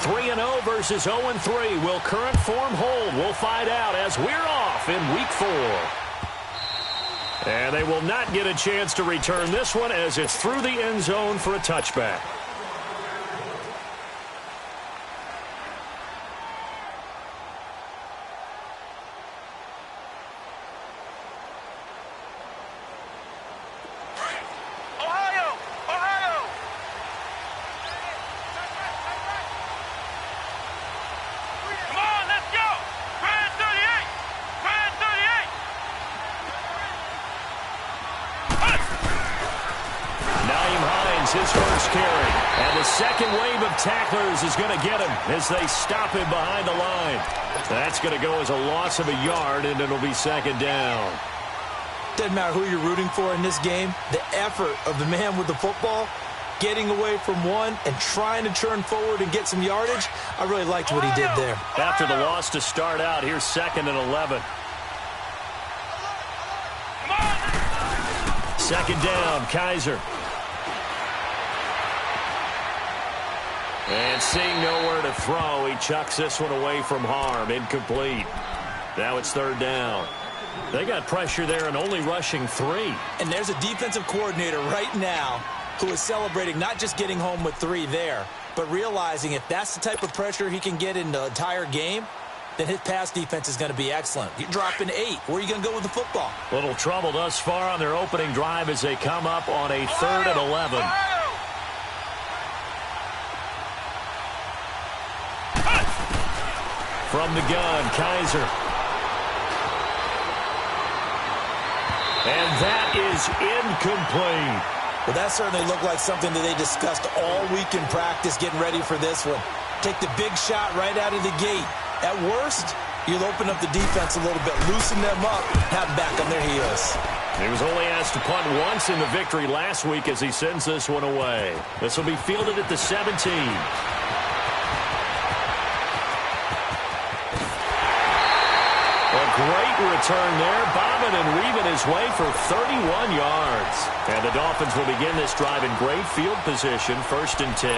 3-0 versus 0-3. Will current form hold? We'll find out as we're off in Week 4. And they will not get a chance to return this one as it's through the end zone for a touchback. His first carry. And the second wave of tacklers is going to get him as they stop him behind the line. That's going to go as a loss of a yard, and it'll be second down. Doesn't matter who you're rooting for in this game. The effort of the man with the football, getting away from one and trying to turn forward and get some yardage, I really liked what he did there. After the loss to start out, here's 2nd and 11. Second down, Kaiser. And seeing nowhere to throw, he chucks this one away from harm. Incomplete. Now it's 3rd down. They got pressure there and only rushing 3. And there's a defensive coordinator right now who is celebrating not just getting home with 3 there, but realizing if that's the type of pressure he can get in the entire game, then his pass defense is going to be excellent. You're dropping 8. Where are you going to go with the football? Little trouble thus far on their opening drive as they come up on a 3rd and 11. From the gun, Kaiser. And that is incomplete. Well, that certainly looked like something that they discussed all week in practice getting ready for this one. Take the big shot right out of the gate. At worst, you'll open up the defense a little bit, loosen them up, have them back on their heels. He was only asked to punt once in the victory last week as he sends this one away. This will be fielded at the 17. Great return there, bobbing and weaving his way for 31 yards. And the Dolphins will begin this drive in great field position, 1st and 10.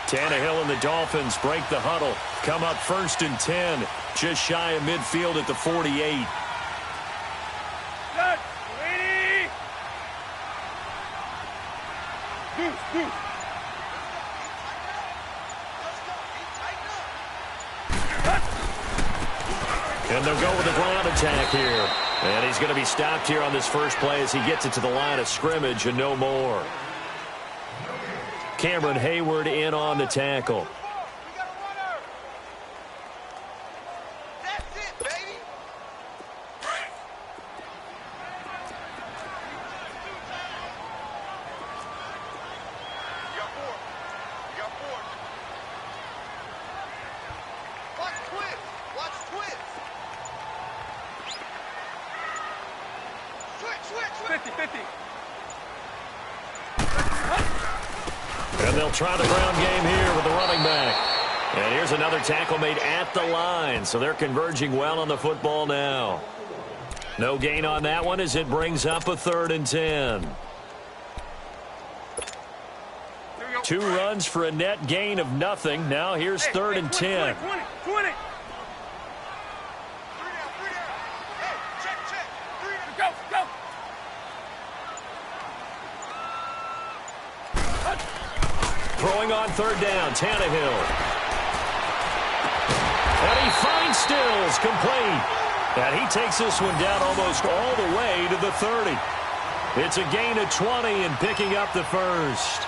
Tannehill and the Dolphins break the huddle. Come up 1st and 10, just shy of midfield at the 48. And they'll go with the ground attack here. And he's going to be stopped here on this first play as he gets it to the line of scrimmage and no more. Cameron Hayward in on the tackle. And they'll try the ground game here with the running back. And here's another tackle made at the line, so they're converging well on the football now. No gain on that one as it brings up a 3rd and 10. 2 runs for a net gain of nothing. Now here's 3rd and 10. 20. Go. Throwing on 3rd down, Tannehill. And he finds Stills, complete. And he takes this one down almost all the way to the 30. It's a gain of 20 and picking up the first.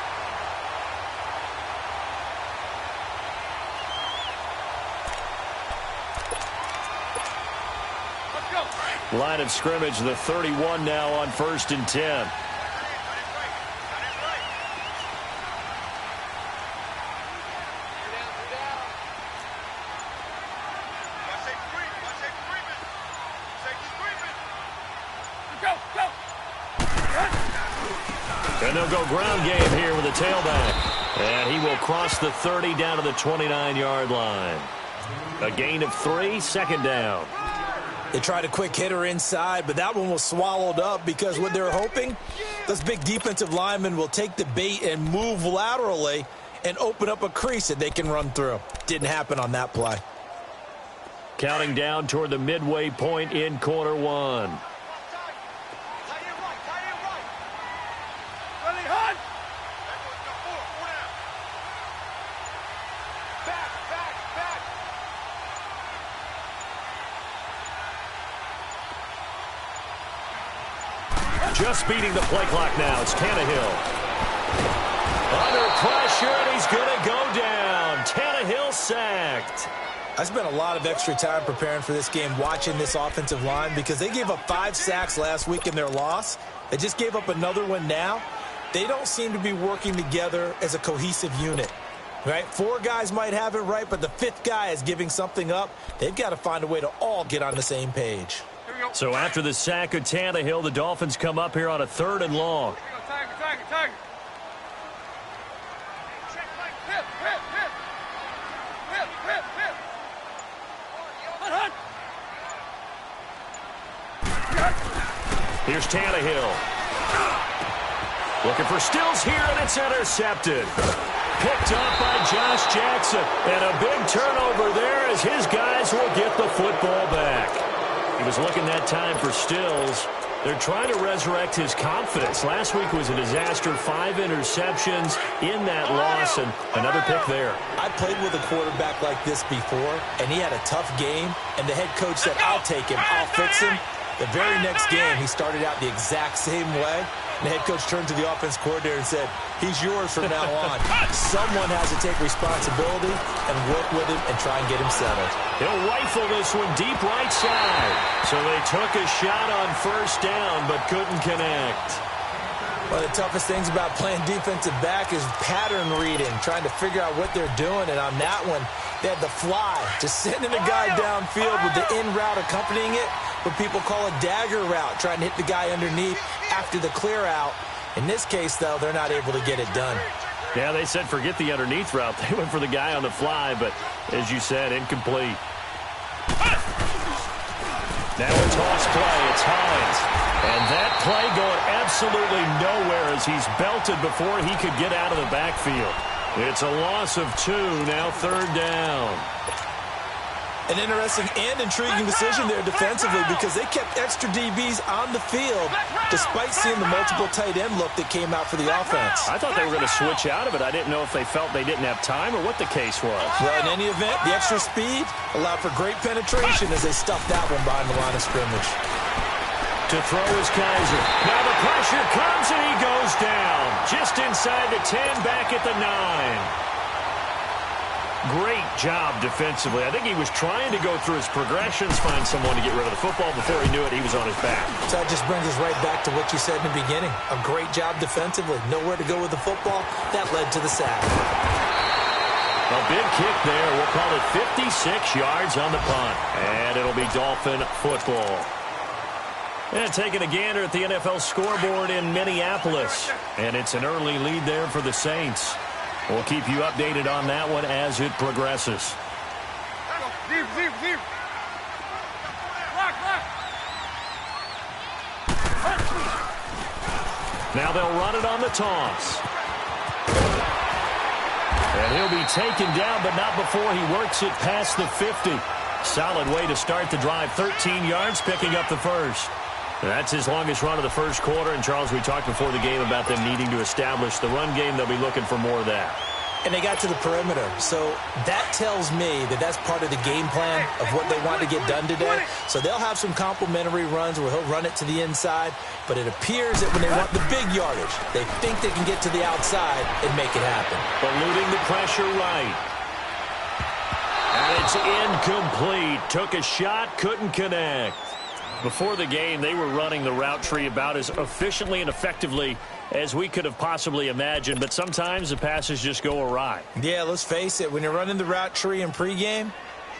Line of scrimmage, the 31 now on 1st and 10. And they'll go ground game here with a tailback. And he will cross the 30 down to the 29-yard line. A gain of 3, second down. They tried a quick hitter inside, but that one was swallowed up because what they're hoping, this big defensive lineman will take the bait and move laterally and open up a crease that they can run through. Didn't happen on that play. Counting down toward the midway point in quarter one. Just beating the play clock now. It's Tannehill. Under pressure, and he's going to go down. Tannehill sacked. I spent a lot of extra time preparing for this game watching this offensive line because they gave up 5 sacks last week in their loss. They just gave up another one now. They don't seem to be working together as a cohesive unit. Right? 4 guys might have it right, but the 5th guy is giving something up. They've got to find a way to all get on the same page. So after the sack of Tannehill, the Dolphins come up here on a 3rd and long. Here's Tannehill. Looking for Stills here, and it's intercepted. Picked up by Josh Jackson. And a big turnover there as his guys will get the football back. He was looking that time for Stills. They're trying to resurrect his confidence. Last week was a disaster. 5 interceptions in that loss, and another pick there. I played with a quarterback like this before, and he had a tough game, and the head coach said, I'll take him, I'll fix him. The very next game, he started out the exact same way. And the head coach turned to the offense coordinator and said, he's yours from now on. Someone has to take responsibility and work with him and try and get him settled. He'll rifle this one deep right side. So they took a shot on 1st down but couldn't connect. One of the toughest things about playing defensive back is pattern reading, trying to figure out what they're doing. And on that one, they had the fly, just sending a guy downfield with the in route accompanying it, what people call a dagger route, trying to hit the guy underneath after the clear out. In this case, though, they're not able to get it done. Yeah, they said forget the underneath route. They went for the guy on the fly, but as you said, incomplete. Now a toss play. It's Hines. And that play going absolutely nowhere as he's belted before he could get out of the backfield. It's a loss of 2, now 3rd down. An interesting and intriguing decision there defensively because they kept extra DBs on the field despite seeing the multiple tight end look that came out for the offense. I thought they were going to switch out of it. I didn't know if they felt they didn't have time or what the case was. Well, in any event, the extra speed allowed for great penetration as they stuffed that one behind the line of scrimmage. To throw is Kaiser. Now the pressure comes and he goes down. Just inside the 10, back at the 9. Great job defensively. I think he was trying to go through his progressions, find someone to get rid of the football. Before he knew it, he was on his back. So that just brings us right back to what you said in the beginning. A great job defensively. Nowhere to go with the football. That led to the sack. A big kick there. We'll call it 56 yards on the punt. And it'll be Dolphin football. And taking a gander at the NFL scoreboard in Minneapolis. And it's an early lead there for the Saints. We'll keep you updated on that one as it progresses. Now they'll run it on the toss. And he'll be taken down, but not before he works it past the 50. Solid way to start the drive. 13 yards, picking up the first. That's his longest run of the first quarter. And, Charles, we talked before the game about them needing to establish the run game. They'll be looking for more of that. And they got to the perimeter. So that tells me that that's part of the game plan of what they want to get done today. So they'll have some complementary runs where he'll run it to the inside. But it appears that when they want the big yardage, they think they can get to the outside and make it happen. Eluding the pressure right. And it's incomplete. Took a shot, couldn't connect. Before the game, they were running the route tree about as efficiently and effectively as we could have possibly imagined, but sometimes the passes just go awry. Yeah, let's face it. When you're running the route tree in pregame,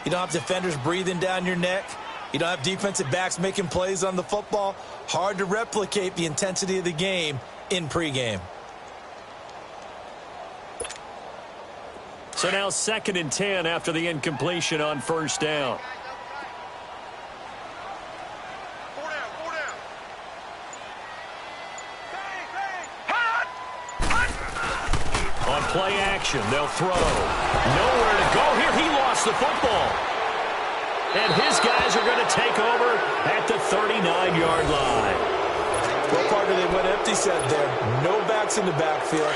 you don't have defenders breathing down your neck. You don't have defensive backs making plays on the football. Hard to replicate the intensity of the game in pregame. So now 2nd and 10 after the incompletion on first down. On play action, they'll throw. Nowhere to go here. He lost the football. And his guys are going to take over at the 39-yard line. Well, partner, they went empty set there. No backs in the backfield.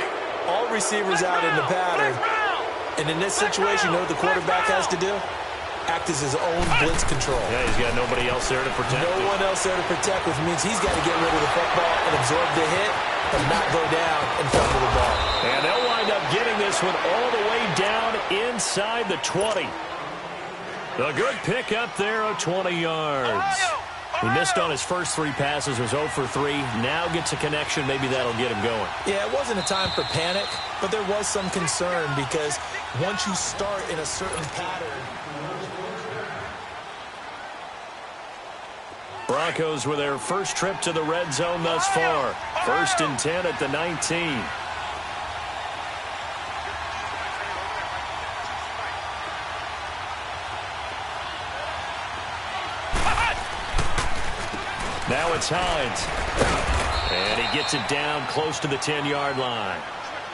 All receivers out in the pattern. And in this situation, you know what the quarterback has to do? Act as his own blitz control. Yeah, he's got nobody else there to protect him. No one else there to protect, which means he's got to get rid of the football and absorb the hit and not go down and fumble the ball. And they'll wind up getting this one all the way down inside the 20. A good pick up there of 20 yards. He missed on his first 3 passes, was 0 for 3. Now gets a connection. Maybe that'll get him going. Yeah, it wasn't a time for panic, but there was some concern because once you start in a certain pattern. Broncos with their first trip to the red zone thus far. 1st and 10 at the 19. Now it's Hines. And he gets it down close to the 10-yard line.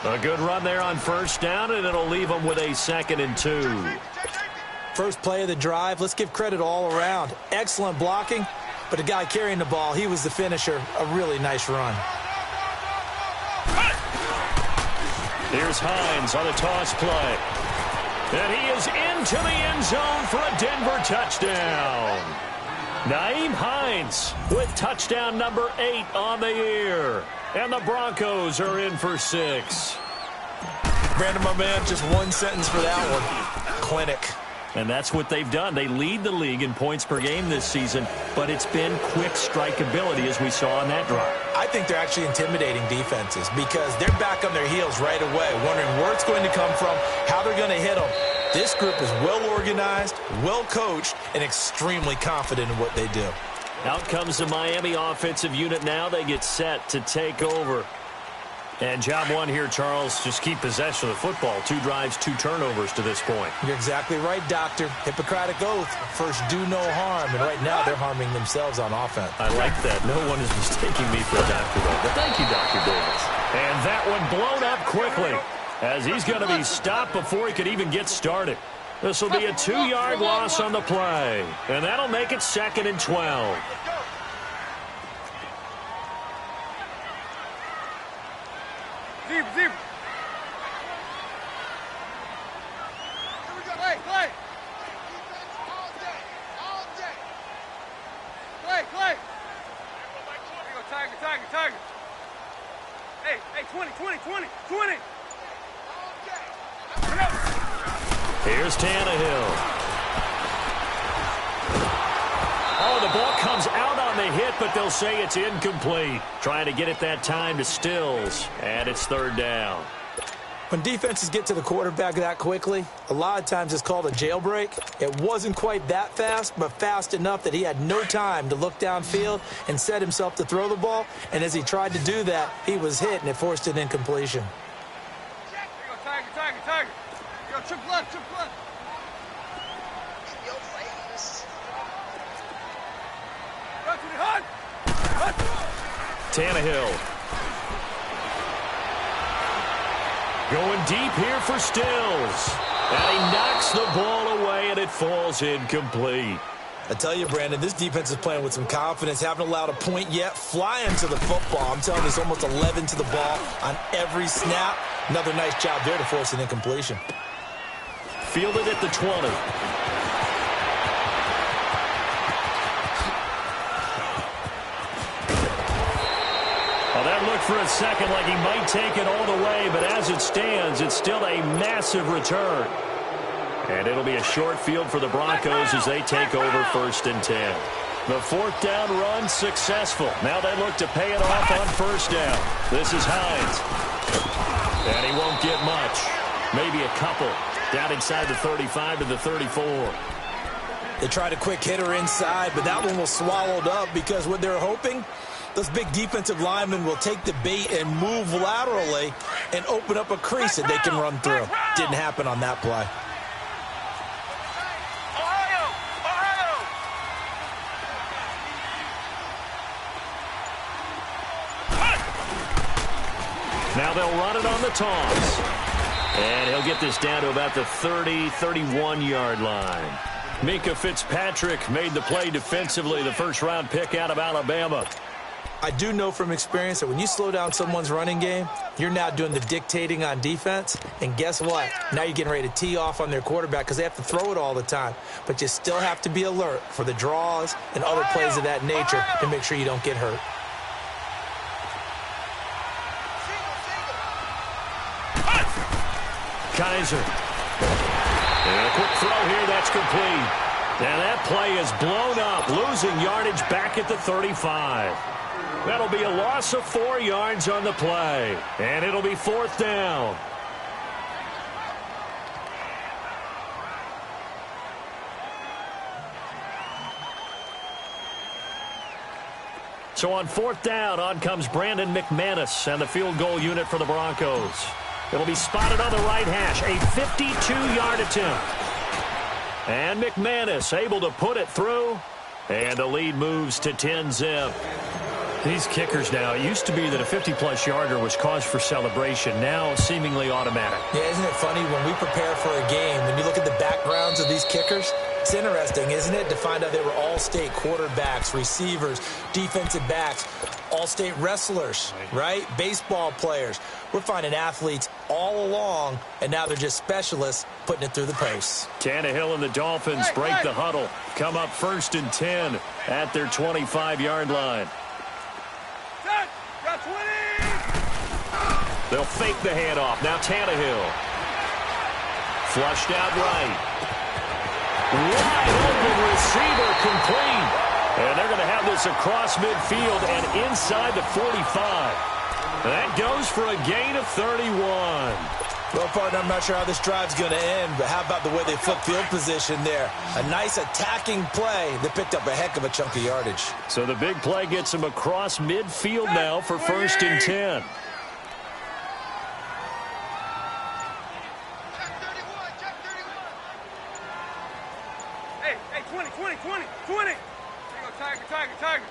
A good run there on first down, and it'll leave him with a 2nd and 2. First play of the drive, let's give credit all around. Excellent blocking, but the guy carrying the ball, he was the finisher. A really nice run. Here's Hines on a toss play. And he is into the end zone for a Denver touchdown. Nyheim Hines with touchdown number 8 on the year. And the Broncos are in for 6. Brandon, my man, just one sentence for that one. Clinic. And that's what they've done. They lead the league in points per game this season, but it's been quick strikeability as we saw on that drive. I think they're actually intimidating defenses because they're back on their heels right away, wondering where it's going to come from, how they're going to hit them. This group is well-organized, well-coached, and extremely confident in what they do. Out comes the Miami offensive unit now. They get set to take over. And job one here, Charles, just keep possession of the football. 2 drives, 2 turnovers to this point. You're exactly right, Doctor. Hippocratic oath. First, do no harm. And right now, they're harming themselves on offense. I like that. No one is mistaking me for a doctor, though. But thank you, Dr. Davis. And that one blown up quickly as he's going to be stopped before he could even get started. This will be a 2-yard loss on the play. And that'll make it 2nd and 12. Zebra. Here we go. Play. All day. Play. Here we go. Tiger. Hey, 20. Here's Tannehill. Oh, the ball comes out on the hit, but they'll say it's incomplete. Trying to get it that time to Stills, and it's 3rd down. When defenses get to the quarterback that quickly, a lot of times it's called a jailbreak. It wasn't quite that fast, but fast enough that he had no time to look downfield and set himself to throw the ball. And as he tried to do that, he was hit, and it forced an incompletion. Here we go. Tiger. Yo, triple left. In your face. Run to the hunt. Tannehill. Going deep here for Stills. And he knocks the ball away, and it falls incomplete. I tell you, Brandon, this defense is playing with some confidence. Haven't allowed a point yet. Flying to the football. I'm telling you, it's almost 11 to the ball on every snap. Another nice job there to force an incompletion. Fielded at the 20. That looked for a second like he might take it all the way, but as it stands, it's still a massive return. And it'll be a short field for the Broncos as they take over 1st and 10. The 4th down run successful. Now they look to pay it off on 1st down. This is Hines. And he won't get much. Maybe a couple. Down inside the 35 to the 34. They tried a quick hitter inside, but that one was swallowed up because what they're hoping, those big defensive linemen will take the bait and move laterally and open up a crease that they can run through. Didn't happen on that play. Now they'll run it on the toss. And he'll get this down to about the 30, 31-yard line. Minkah Fitzpatrick made the play defensively, the first-round pick out of Alabama. I do know from experience that when you slow down someone's running game, you're now doing the dictating on defense. And guess what? Now you're getting ready to tee off on their quarterback because they have to throw it all the time. But you still have to be alert for the draws and other plays of that nature to make sure you don't get hurt. Kaiser. And a quick throw here, that's complete. And that play is blown up, losing yardage back at the 35. That'll be a loss of 4 yards on the play. And it'll be 4th down. So on 4th down, on comes Brandon McManus and the field goal unit for the Broncos. It'll be spotted on the right hash, a 52-yard attempt. And McManus able to put it through, and the lead moves to 10-zip. These kickers now, it used to be that a 50-plus yarder was cause for celebration, now seemingly automatic. Yeah, isn't it funny when we prepare for a game, when you look at the backgrounds of these kickers, it's interesting, isn't it, to find out they were all-state quarterbacks, receivers, defensive backs, all-state wrestlers, right? Baseball players. We're finding athletes all along, and now they're just specialists putting it through the posts. Tannehill and the Dolphins break the huddle, come up 1st and 10 at their 25-yard line. They'll fake the handoff. Now Tannehill. Flushed out right. Wide open receiver complete. And they're going to have this across midfield and inside the 45. That goes for a gain of 31. Well, partner, I'm not sure how this drive's going to end, but how about the way they flip field position there? A nice attacking play that picked up a heck of a chunk of yardage. So the big play gets them across midfield now for 1st and 10. Hey, 20. There you go, Tiger.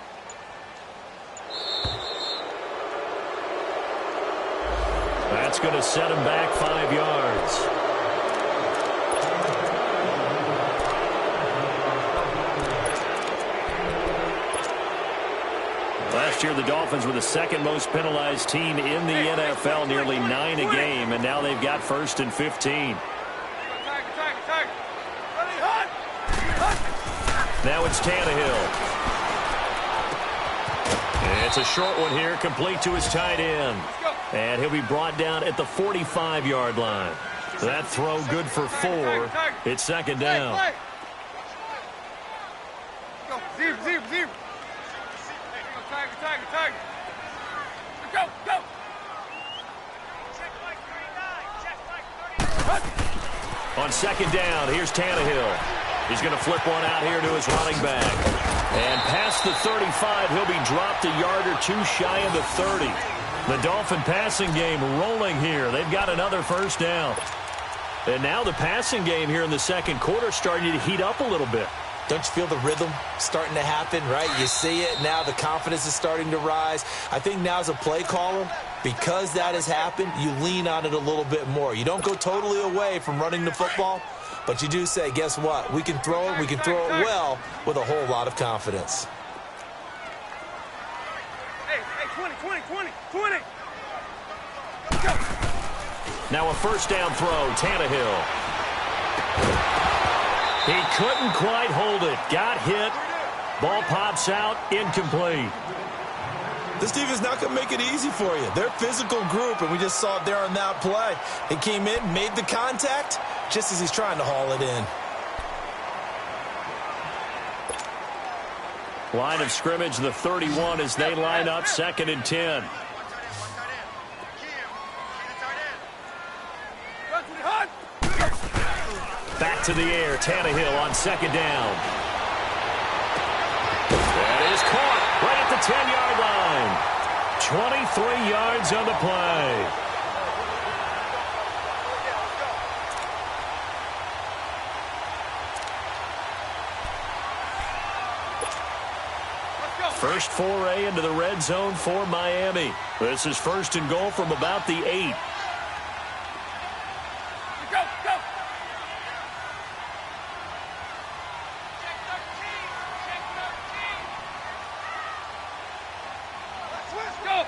That's going to set him back 5 yards. Last year, the Dolphins were the second most penalized team in the NFL, nearly 9 a game, and now they've got 1st and 15. Tiger. Now it's Tannehill. It's a short one here, complete to his tight end. And he'll be brought down at the 45-yard line. That throw good for 4. It's 2nd down. Go, zero. Tiger. Go. On 2nd down, here's Tannehill. He's going to flip one out here to his running back. And past the 35, he'll be dropped a yard or 2 shy of the 30. The Dolphin passing game rolling here. They've got another 1st down. And now the passing game here in the 2nd quarter starting to heat up a little bit. Don't you feel the rhythm starting to happen, right? You see it now. The confidence is starting to rise. I think now as a play caller, because that has happened, you lean on it a little bit more. You don't go totally away from running the football, but you do say, guess what? We can throw it. We can throw it well with a whole lot of confidence. Hey, 20. Go. Now a 1st down throw, Tannehill. He couldn't quite hold it. Got hit. Ball pops out, incomplete. This defense not going to make it easy for you. They're a physical group, and we just saw it there on that play. He came in, made the contact, just as he's trying to haul it in. Line of scrimmage, the 31, as they line up 2nd and 10. Back to the air, Tannehill on 2nd down. That is caught right at the 10-yard line. 23 yards on the play. First foray into the red zone for Miami. This is 1st and goal from about the 8. Go, go. Let's go.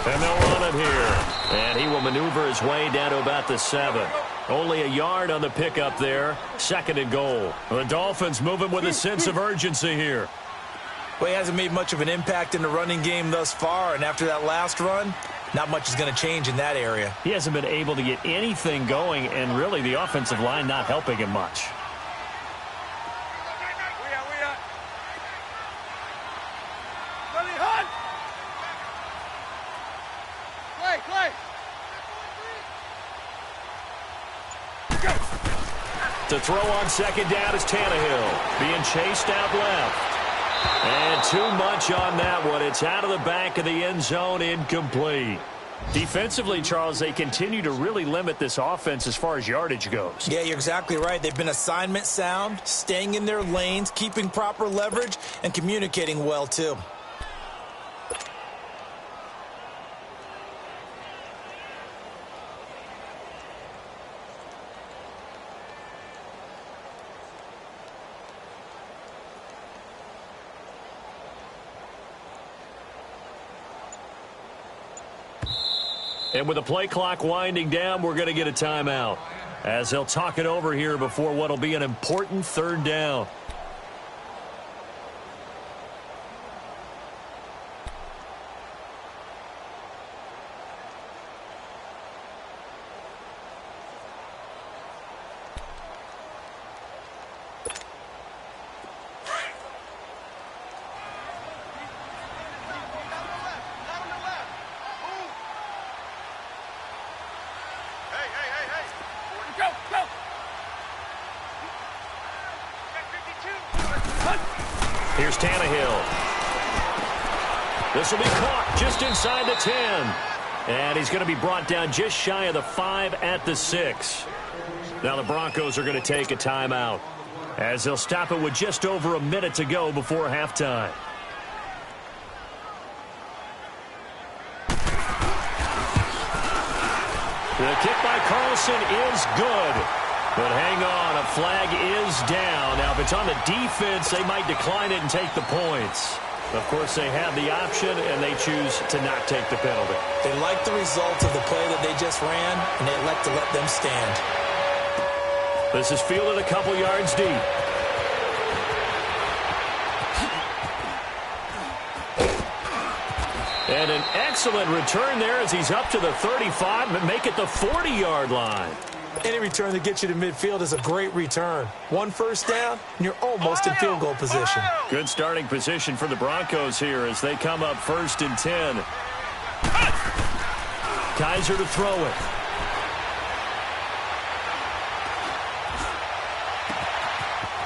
And they'll run it here. And he will maneuver his way down to about the 7. Only a yard on the pickup there. 2nd and goal. The Dolphins moving with a sense of urgency here. Well, he hasn't made much of an impact in the running game thus far, and after that last run, not much is going to change in that area. He hasn't been able to get anything going, and really the offensive line not helping him much. We are. Billy Hunt. Play. To throw on 2nd down is Tannehill. Being chased out left. And too much on that one. It's out of the back of the end zone, incomplete. Defensively, Charles, they continue to really limit this offense as far as yardage goes. Yeah, you're exactly right. They've been assignment sound, staying in their lanes, keeping proper leverage, and communicating well, too. And with the play clock winding down, we're going to get a timeout as they'll talk it over here before what will be an important 3rd down. Here's Tannehill. This will be caught just inside the 10. And he's going to be brought down just shy of the 5 at the 6. Now the Broncos are going to take a timeout as they'll stop it with just over a minute to go before halftime. The kick by Carlson is good. But hang on, a flag is down. Now, if it's on the defense, they might decline it and take the points. Of course, they have the option, and they choose to not take the penalty. They like the results of the play that they just ran, and they elect to let them stand. This is fielded a couple yards deep. And an excellent return there as he's up to the 35 and make it the 40-yard line. Any return that gets you to midfield is a great return. 1 first down, and you're almost in field goal position. Good starting position for the Broncos here as they come up 1st and 10. Kaiser to throw it.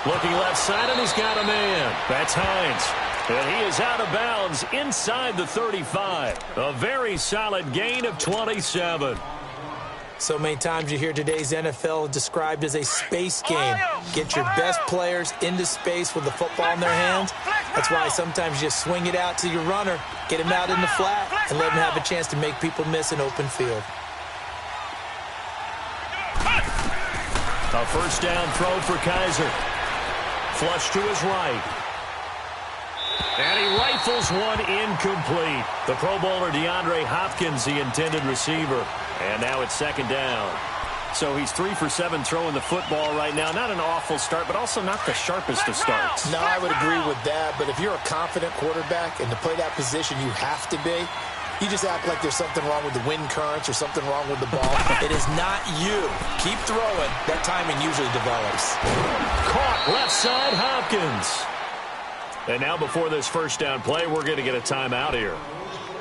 Looking left side, and he's got a man. That's Hines. And he is out of bounds inside the 35. A very solid gain of 27. So many times you hear today's NFL described as a space game. Get your best players into space with the football in their hands. That's why sometimes you just swing it out to your runner, get him out in the flat, and let him have a chance to make people miss an open field. A first down throw for Kaiser. Flush to his right. And he rifles one incomplete. The Pro Bowler DeAndre Hopkins, the intended receiver. And now it's 2nd down. So he's 3 for 7 throwing the football right now. Not an awful start, but also not the sharpest of starts. No, I would agree with that. But if you're a confident quarterback and to play that position you have to be, you just act like there's something wrong with the wind currents or something wrong with the ball. It is not you. Keep throwing. That timing usually develops. Caught left side, Hopkins. And now before this first down play, we're going to get a timeout here,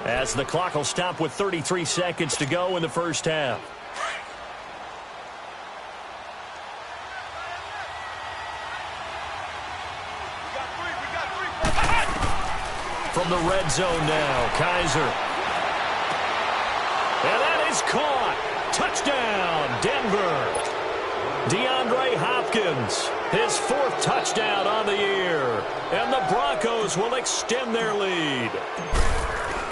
as the clock will stop with 33 seconds to go in the first half. From the red zone now, Kaiser. And that is caught. Touchdown, Denver. DeAndre Hopkins, his 4th touchdown on the year. And the Broncos will extend their lead.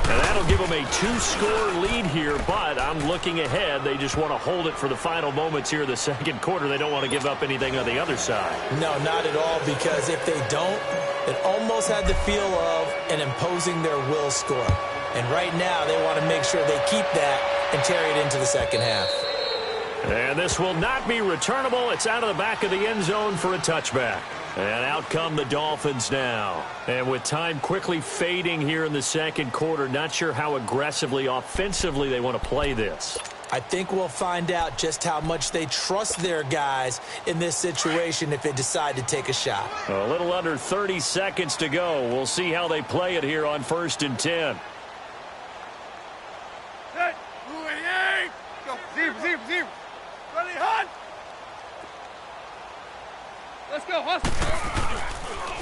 And that'll give them a 2-score lead here, but I'm looking ahead. They just want to hold it for the final moments here in the second quarter. They don't want to give up anything on the other side. No, not at all, because if they don't, it almost had the feel of an imposing their will score. And right now, they want to make sure they keep that and carry it into the second half. And this will not be returnable. It's out of the back of the end zone for a touchback. And out come the Dolphins now. And with time quickly fading here in the second quarter, not sure how aggressively, offensively they want to play this. I think we'll find out just how much they trust their guys in this situation if they decide to take a shot. A little under 30 seconds to go. We'll see how they play it here on 1st and 10. Set. Go. Zero. Ready, hunt. Let's go, hustle.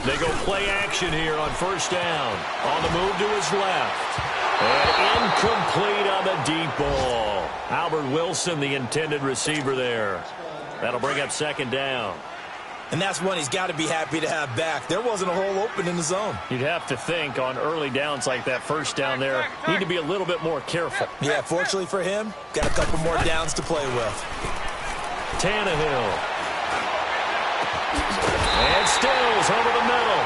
They go play action here on 1st down. On the move to his left. And incomplete on the deep ball. Albert Wilson, the intended receiver there. That'll bring up 2nd down. And that's one he's got to be happy to have back. There wasn't a hole open in the zone. You'd have to think on early downs like that 1st down there, need to be a little bit more careful. Yeah, fortunately for him, got a couple more downs to play with. Tannehill. And Stills over the middle.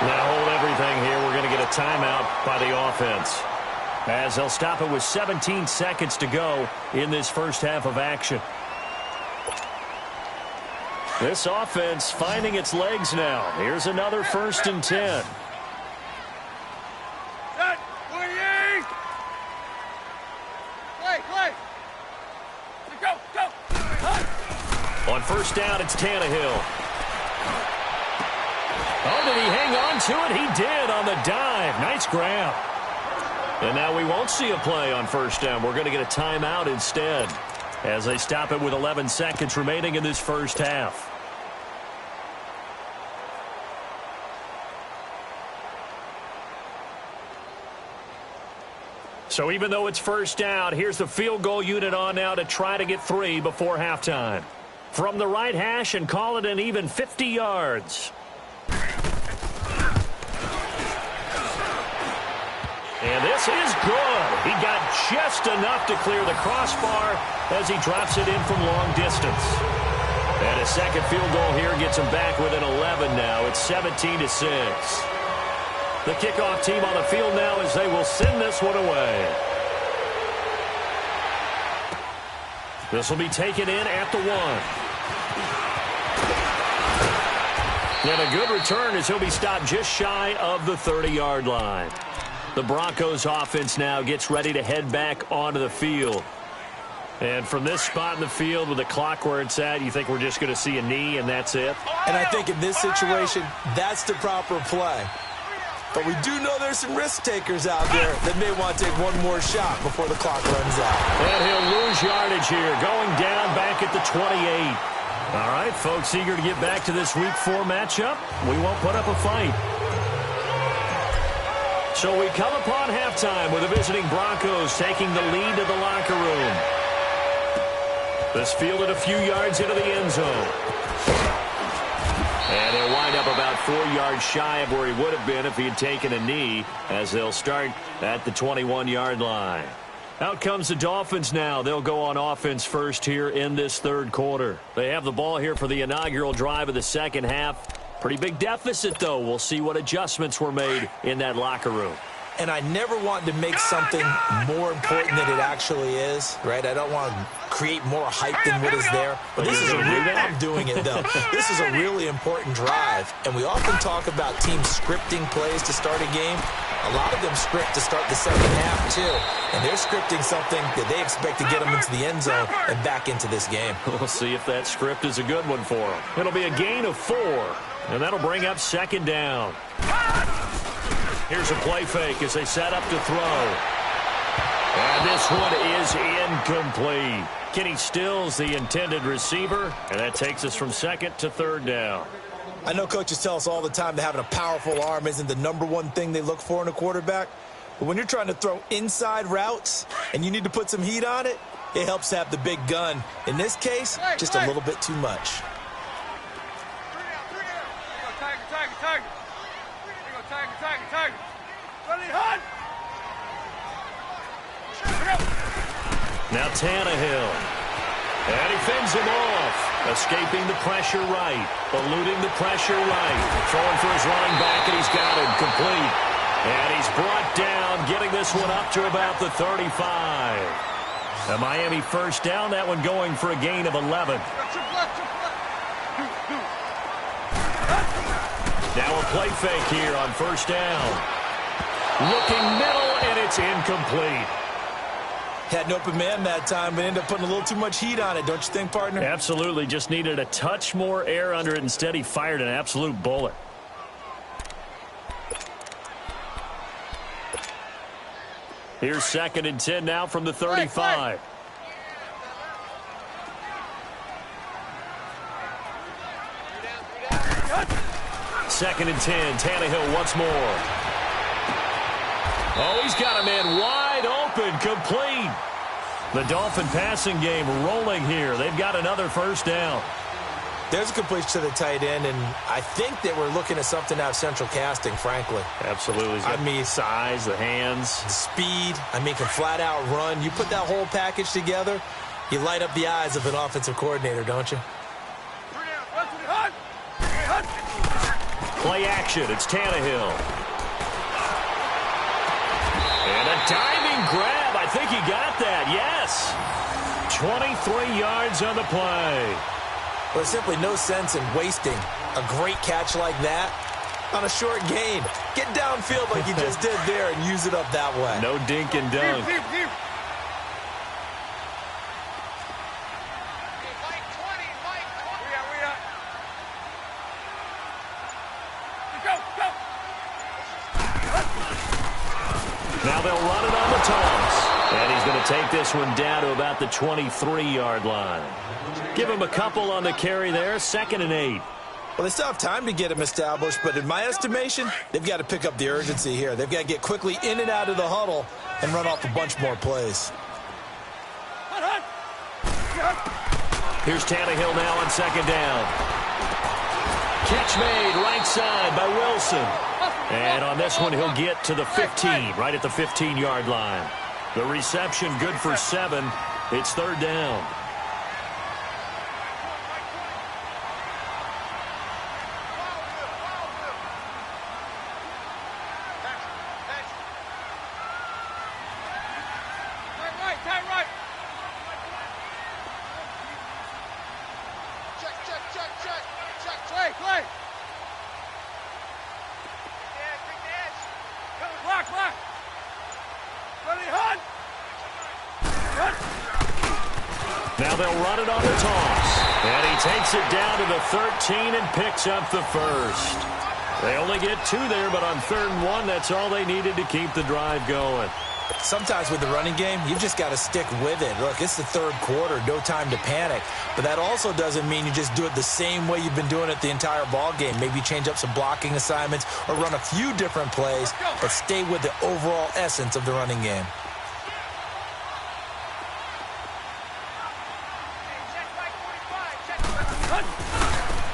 Now hold everything here. We're going to get a timeout by the offense, as they'll stop it with 17 seconds to go in this first half of action. This offense finding its legs now. Here's another 1st and 10. Set. Play. Go. On 1st down, it's Tannehill. Oh, did he hang on to it? He did on the dive. Nice grab. And now we won't see a play on 1st down. We're going to get a timeout instead, as they stop it with 11 seconds remaining in this first half. So even though it's 1st down, here's the field goal unit on now to try to get 3 before halftime. From the right hash and call it an even 50 yards. And this is good. He got just enough to clear the crossbar as he drops it in from long distance. And a second field goal here gets him back within 11 now. It's 17-6. The kickoff team on the field now as they will send this one away. This will be taken in at the 1. And a good return as he'll be stopped just shy of the 30-yard line. The Broncos offense now gets ready to head back onto the field. And from this spot in the field with the clock where it's at, you think we're just going to see a knee and that's it? And I think in this situation, that's the proper play. But we do know there's some risk takers out there that may want to take one more shot before the clock runs out. And he'll lose yardage here, going down back at the 28. All right, folks, eager to get back to this Week 4 matchup. We won't put up a fight. So we come upon halftime with the visiting Broncos taking the lead to the locker room. This fielded a few yards into the end zone. And he'll wind up about 4 yards shy of where he would have been if he had taken a knee, as they'll start at the 21-yard line. Out comes the Dolphins now. They'll go on offense first here in this third quarter. They have the ball here for the inaugural drive of the second half. Pretty big deficit, though. We'll see what adjustments were made in that locker room. And I never want to make something more important than it actually is, right? I don't want to create more hype than what is there. But this is I'm doing it, though. This is a really important drive. And we often talk about teams scripting plays to start a game. A lot of them script to start the second half, too. And they're scripting something that they expect to get them into the end zone and back into this game. We'll see if that script is a good one for them. It'll be a gain of 4, and that'll bring up 2nd down. Here's a play fake as they set up to throw. And this one is incomplete. Kenny Stills, the intended receiver, and that takes us from 2nd to 3rd down. I know coaches tell us all the time that having a powerful arm isn't the #1 thing they look for in a quarterback. But when you're trying to throw inside routes and you need to put some heat on it, It helps have the big gun. In this case, just a little bit too much. Now Tannehill. And he fends him off. Escaping the pressure right. Eluding the pressure right. Throwing for his running back, and he's got him complete. And he's brought down, getting this one up to about the 35. A Miami first down, that one going for a gain of 11. Now a play fake here on first down. Looking middle, and it's incomplete. Had an open man that time, but ended up putting a little too much heat on it, don't you think, partner? Absolutely. Just needed a touch more air under it. Instead, he fired an absolute bullet. Here's 2nd and 10 now from the 35. Second and 10. Tannehill once more. Oh, he's got a man wide open, complete. The Dolphin passing game rolling here. They've got another first down. There's a completion to the tight end, and I think that we're looking at something out of central casting, frankly. Absolutely. I mean, size, the hands. Speed. I mean, can flat out run. You put that whole package together, you light up the eyes of an offensive coordinator, don't you? Play action. It's Tannehill. And a diving grab. I think he got that. Yes. 23 yards on the play. Well, there's simply no sense in wasting a great catch like that on a short gain. Get downfield like you just did there and use it up that way. No dink and dunk. Now they'll run it on the toss. And he's going to take this one down to about the 23-yard line. Give him a couple on the carry there. 2nd and 8. Well, they still have time to get him established, but in my estimation, they've got to pick up the urgency here. They've got to get quickly in and out of the huddle and run off a bunch more plays. Here's Tannehill now on 2nd down. Catch made right side by Wilson. And on this one, he'll get to the 15, right at the 15-yard line. The reception good for 7. It's 3rd down. Now they'll run it on the toss. And he takes it down to the 13 and picks up the first. They only get 2 there, but on 3rd and 1, that's all they needed to keep the drive going. Sometimes with the running game, you've just got to stick with it. Look, it's the 3rd quarter, no time to panic. But that also doesn't mean you just do it the same way you've been doing it the entire ball game. Maybe change up some blocking assignments or run a few different plays, but stay with the overall essence of the running game.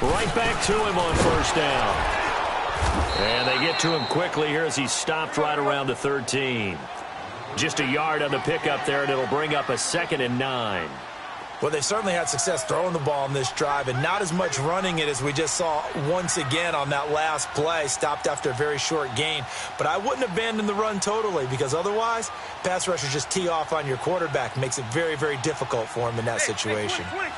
Right back to him on first down. And they get to him quickly here as he stopped right around the 13. Just a yard on the pickup there, and it'll bring up a 2nd and 9. Well, they've certainly had success throwing the ball on this drive, and not as much running it as we just saw once again on that last play, stopped after a very short gain. But I wouldn't abandon the run totally, because otherwise, pass rushers just tee off on your quarterback. Makes it very, very difficult for him in that situation. 20.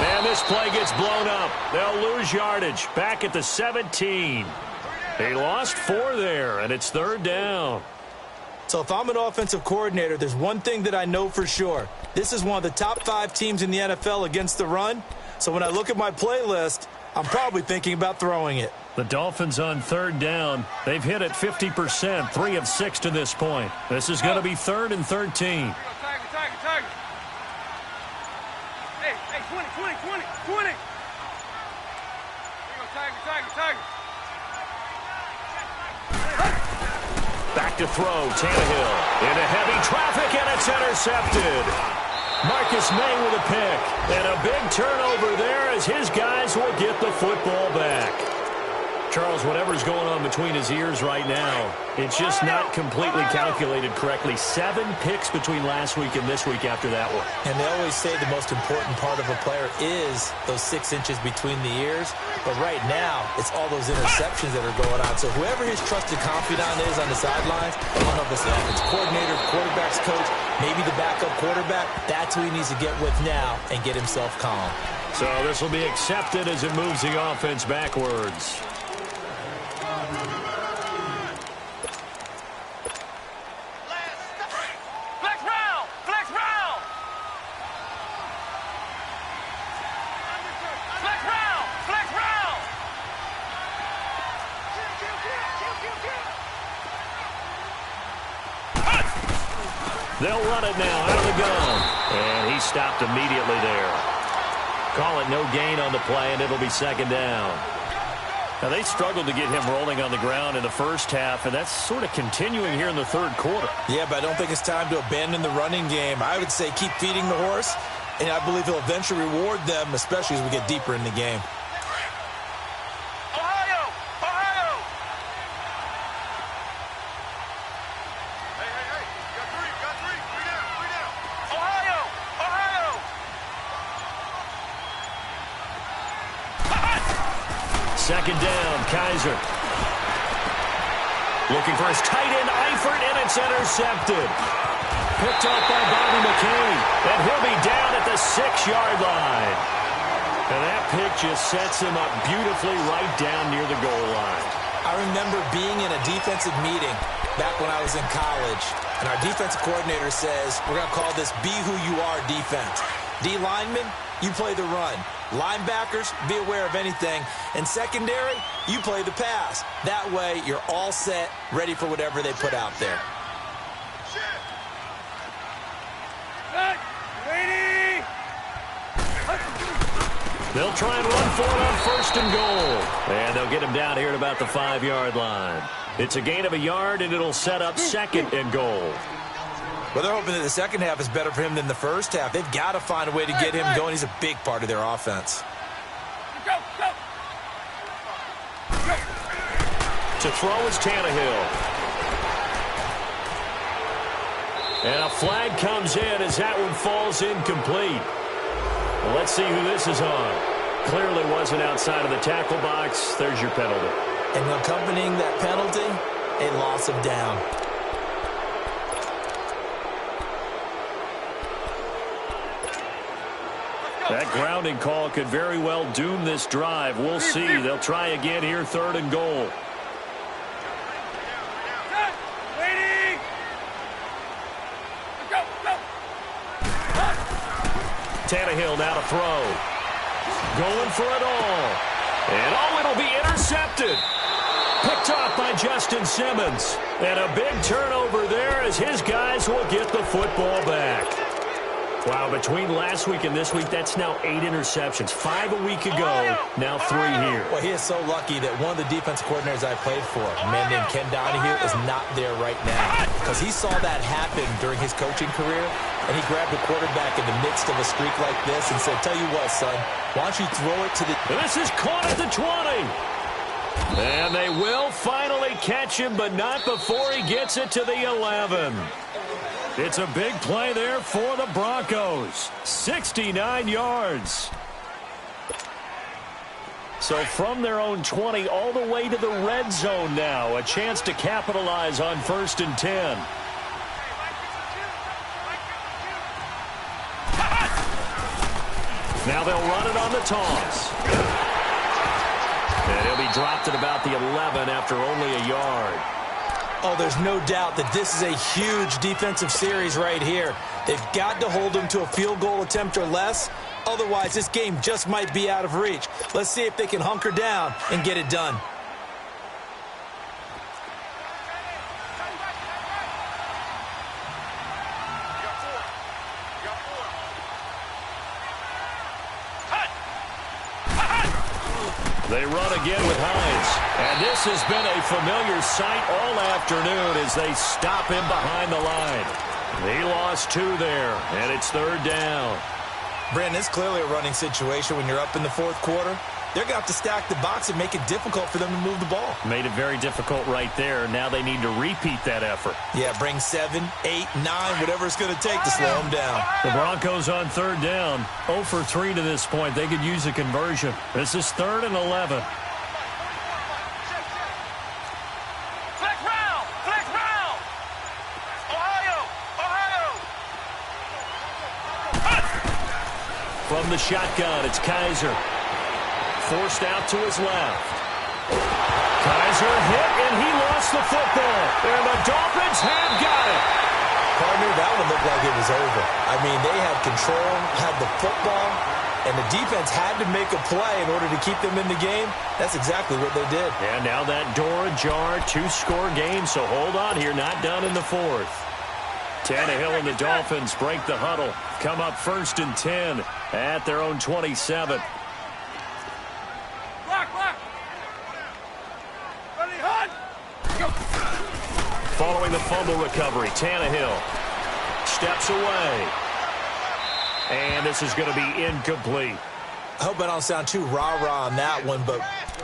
And this play gets blown up. They'll lose yardage. Back at the 17. They lost 4 there, and it's 3rd down. So if I'm an offensive coordinator, there's one thing that I know for sure. This is one of the top 5 teams in the NFL against the run. So when I look at my playlist, I'm probably thinking about throwing it. The Dolphins on 3rd down. They've hit it 50%, 3 of 6 to this point. This is going to be 3rd and 13. 20. Here you go, Tiger. Back to throw, Tannehill into heavy traffic, and it's intercepted. Marcus May with a pick, and a big turnover there as his guys will get the football back. Charles, whatever's going on between his ears right now, it's just not completely calculated correctly. 7 picks between last week and this week after that one. And they always say the most important part of a player is those 6 inches between the ears. But right now, it's all those interceptions that are going on. So whoever his trusted confidant is on the sidelines, I don't know if it's the offensive coordinator, quarterback's coach, maybe the backup quarterback, that's who he needs to get with now and get himself calm. So this will be accepted as it moves the offense backwards. They'll run it now out of the gun. And he stopped immediately there. Call it no gain on the play, and it'll be second down. Now, they struggled to get him rolling on the ground in the first half, and that's sort of continuing here in the third quarter. Yeah, but I don't think it's time to abandon the running game. I would say keep feeding the horse, and I believe he'll eventually reward them, especially as we get deeper in the game. Second down, Kaiser. Looking for his tight end, Eifert, and it's intercepted. Picked off by Bobby McCain, and he'll be down at the 6-yard line. And that pick just sets him up beautifully right down near the goal line. I remember being in a defensive meeting back when I was in college, and our defensive coordinator says, we're going to call this be who you are defense. D linemen, you play the run. Linebackers, be aware of anything. And secondary, you play the pass. That way, you're all set, ready for whatever they put out there. Ready? They'll try and run for it on first and goal. And they'll get him down here at about the 5-yard line. It's a gain of a yard, and it'll set up second and goal. Well, they're hoping that the second half is better for him than the first half. They've got to find a way to get him going. He's a big part of their offense. Go. To throw is Tannehill. And a flag comes in as that one falls incomplete. Well, let's see who this is on. Clearly wasn't outside of the tackle box. There's your penalty. And accompanying that penalty, a loss of down. That grounding call could very well doom this drive. We'll see. They'll try again here, third and goal. Ready? Go. Tannehill now to throw. Going for it all. And it'll be intercepted. Picked off by Justin Simmons. And a big turnover there as his guys will get the football back. Wow, between last week and this week, that's now 8 interceptions. 5 a week ago, now 3 here. Well, he is so lucky that one of the defense coordinators I played for, a man named Ken Donahue, is not there right now. Because he saw that happen during his coaching career, and he grabbed the quarterback in the midst of a streak like this and said, tell you what, son, why don't you throw it to the... This is caught at the 20. And they will finally catch him, but not before he gets it to the 11. It's a big play there for the Broncos. 69 yards. So from their own 20 all the way to the red zone now. A chance to capitalize on 1st and 10. Now they'll run it on the toss. And he'll be dropped at about the 11 after only a yard. Oh, there's no doubt that this is a huge defensive series right here. They've got to hold them to a field goal attempt or less. Otherwise, this game just might be out of reach. Let's see if they can hunker down and get it done. They run again with Hines. And this has been a familiar sight all afternoon as they stop him behind the line. He lost 2 there, and it's 3rd down. Brandon, it's clearly a running situation when you're up in the 4th quarter. They're going to have to stack the box and make it difficult for them to move the ball. Made it very difficult right there. Now they need to repeat that effort. Yeah, bring 7, 8, 9, whatever it's going to take to slow them down. The Broncos on 3rd down. 0 for 3 to this point. They could use a conversion. This is 3rd and 11. Flex round! Flex round! Ohio! From the shotgun, it's Kaiser. Forced out to his left. Kaiser hit, and he lost the football. And the Dolphins have got it. Partner, that one looked like it was over. I mean, they had control, had the football, and the defense had to make a play in order to keep them in the game. That's exactly what they did. And now that door ajar, 2-score game, so hold on here, not done in the 4th. Tannehill and the Dolphins break the huddle, come up 1st and 10 at their own 27. Following the fumble recovery, Tannehill steps away. And this is going to be incomplete. I hope I don't sound too rah-rah on that one, but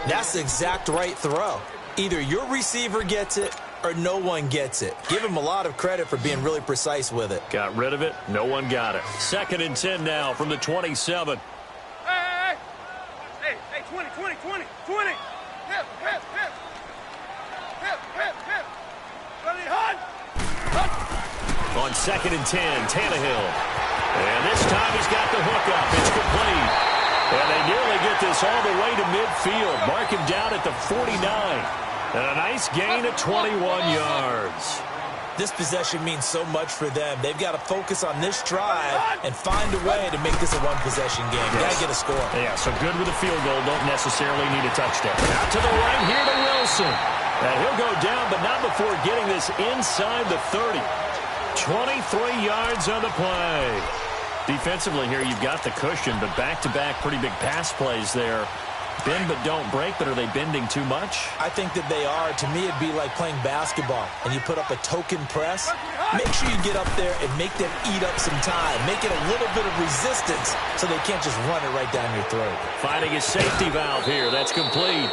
that's the exact right throw. Either your receiver gets it or no one gets it. Give him a lot of credit for being really precise with it. Got rid of it. No one got it. 2nd and 10 now from the 27. Hey, 20. Hip. On 2nd and 10, Tannehill. And this time he's got the hook up. It's complete. And they nearly get this all the way to midfield. Mark him down at the 49. And a nice gain of 21 yards. This possession means so much for them. They've got to focus on this drive and find a way to make this a one-possession game. Yes. Got to get a score. Yeah, so good with a field goal. Don't necessarily need a touchdown. Out to the right here to Wilson. And he'll go down, but not before getting this inside the 30. 23 yards on the play. Defensively here, you've got the cushion, but back-to-back pretty big pass plays there. Bend but don't break, but are they bending too much? I think that they are. To me, it'd be like playing basketball, and you put up a token press. Make sure you get up there and make them eat up some time. Make it a little bit of resistance so they can't just run it right down your throat. Finding a safety valve here. That's complete.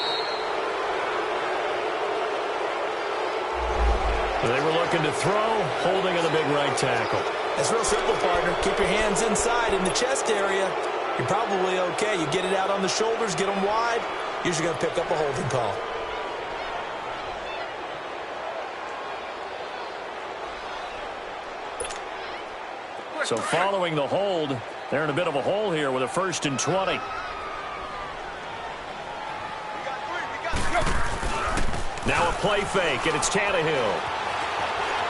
They were looking to throw, holding on the big right tackle. It's real simple, partner. Keep your hands inside in the chest area. You're probably okay. You get it out on the shoulders, get them wide. Usually going to pick up a holding call. So following the hold, they're in a bit of a hole here with a 1st and 20. Now a play fake, and it's Tannehill.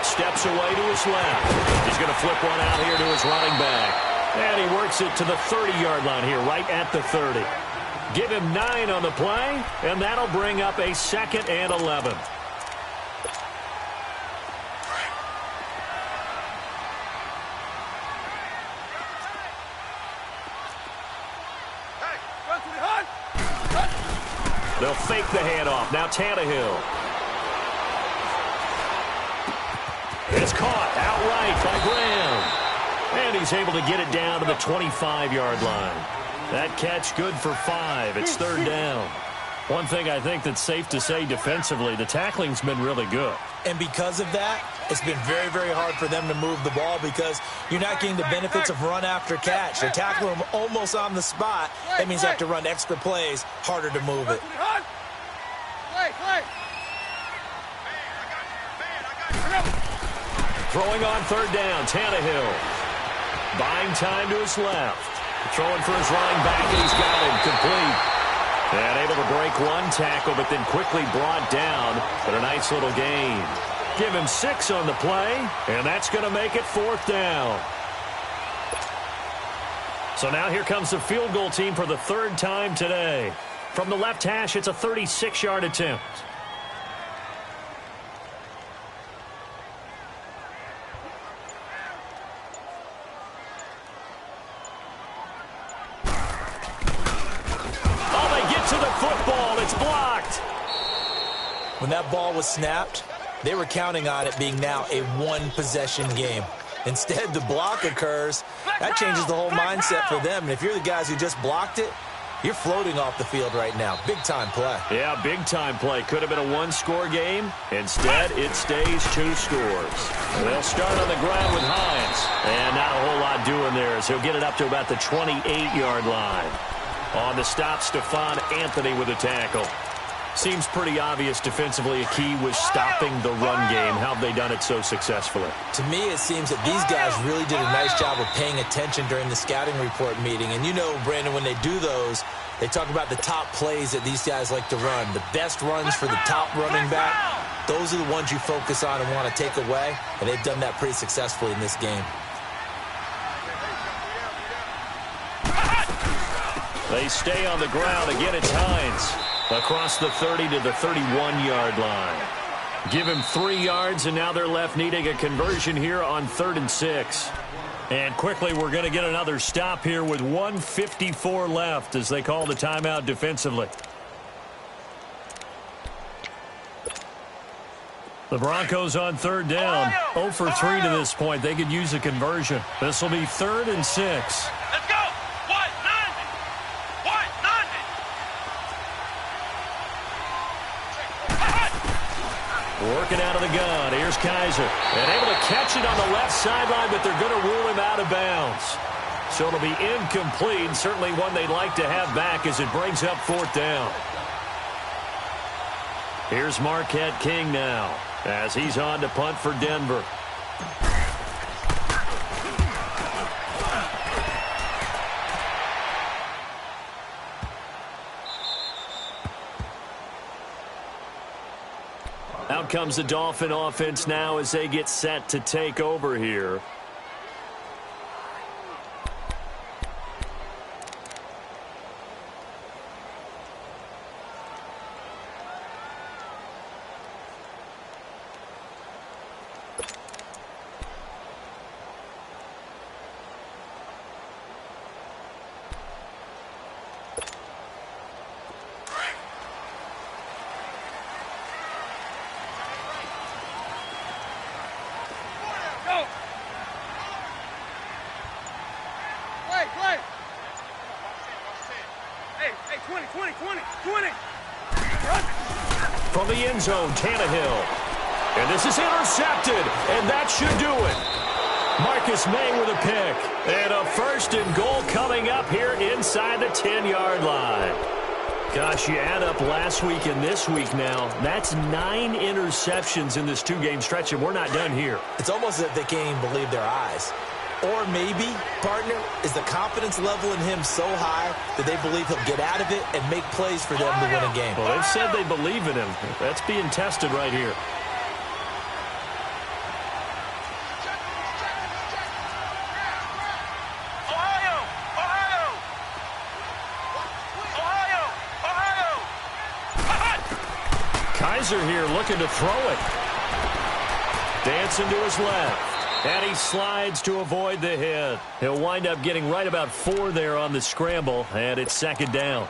Steps away to his left. He's going to flip one out here to his running back. And he works it to the 30-yard line here, right at the 30. Give him 9 on the play, and that'll bring up a 2nd and 11. They'll fake the handoff. Now Tannehill. It's caught outright by Graham. And he's able to get it down to the 25-yard line. That catch good for 5. It's 3rd down. One thing I think that's safe to say defensively, the tackling's been really good. And because of that, it's been very, very hard for them to move the ball because you're not getting the benefits of run after catch. They're tackling them almost on the spot. That means they have to run extra plays, harder to move it. Throwing on 3rd down, Tannehill. Buying time to his left. Throwing for his running back, and he's got him complete. And able to break one tackle, but then quickly brought down. But a nice little gain. Give him 6 on the play, and that's going to make it 4th down. So now here comes the field goal team for the 3rd time today. From the left hash, it's a 36-yard attempt. football. It's blocked. When that ball was snapped, they were counting on it being now a one-possession game. Instead, the block occurs. That changes the whole mindset for them. And if you're the guys who just blocked it, you're floating off the field right now. Big-time play. Yeah, big-time play. Could have been a one-score game. Instead, it stays 2 scores. They'll start on the ground with Hines. And not a whole lot doing there as he'll get it up to about the 28-yard line. On the stop, Stephon Anthony with a tackle. Seems pretty obvious defensively a key was stopping the run game. How have they done it so successfully? To me, it seems that these guys really did a nice job of paying attention during the scouting report meeting. And you know, Brandon, when they do those, they talk about the top plays that these guys like to run. The best runs for the top running back, those are the ones you focus on and want to take away. And they've done that pretty successfully in this game. They stay on the ground. Again, it's Hines. Across the 30 to the 31-yard line. Give him 3 yards, and now they're left needing a conversion here on 3rd and 6. And quickly, we're going to get another stop here with 1:54 left as they call the timeout defensively. The Broncos on 3rd down. 0 for 3 to this point. They could use a conversion. This will be 3rd and 6. Let's go. What? Nothing. Working out of the gun. Here's Kaiser. And able to catch it on the left sideline, but they're going to rule him out of bounds. So it'll be incomplete. Certainly one they'd like to have back as it brings up 4th down. Here's Marquette King now as he's on to punt for Denver. Out comes the Dolphin offense now as they get set to take over here. Play. Hey, 20. From the end zone, Tannehill. And this is intercepted, and that should do it. Marcus May with a pick. And a 1st and goal coming up here inside the 10-yard line. Gosh, you add up last week and this week now. That's 9 interceptions in this 2-game stretch, and we're not done here. It's almost as if they can't even believe their eyes. Or maybe, partner, is the confidence level in him so high that they believe he'll get out of it and make plays for them to win a game. Well, they've said they believe in him. That's being tested right here. Kaiser here looking to throw it. Dancing to his left. And he slides to avoid the hit. He'll wind up getting right about 4 there on the scramble, and it's 2nd down.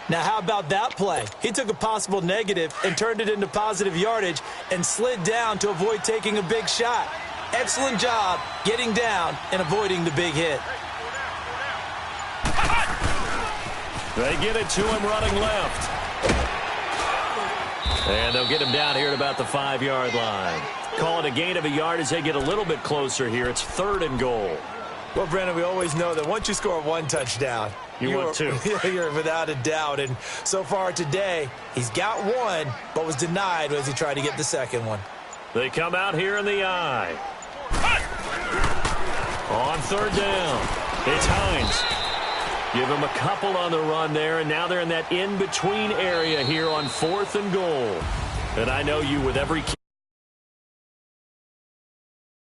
Now, how about that play? He took a possible negative and turned it into positive yardage and slid down to avoid taking a big shot. Excellent job getting down and avoiding the big hit. They get it to him running left. And they'll get him down here at about the 5-yard line. Call it a gain of a yard as they get a little bit closer here. It's 3rd and goal. Well, Brandon, we always know that once you score 1 touchdown, you want 2. You're without a doubt. And so far today, he's got 1, but was denied as he tried to get the 2nd one. They come out here in the eye. On 3rd down, it's Hines. Give him a couple on the run there, and now they're in that in-between area here on 4th and goal. And I know you with every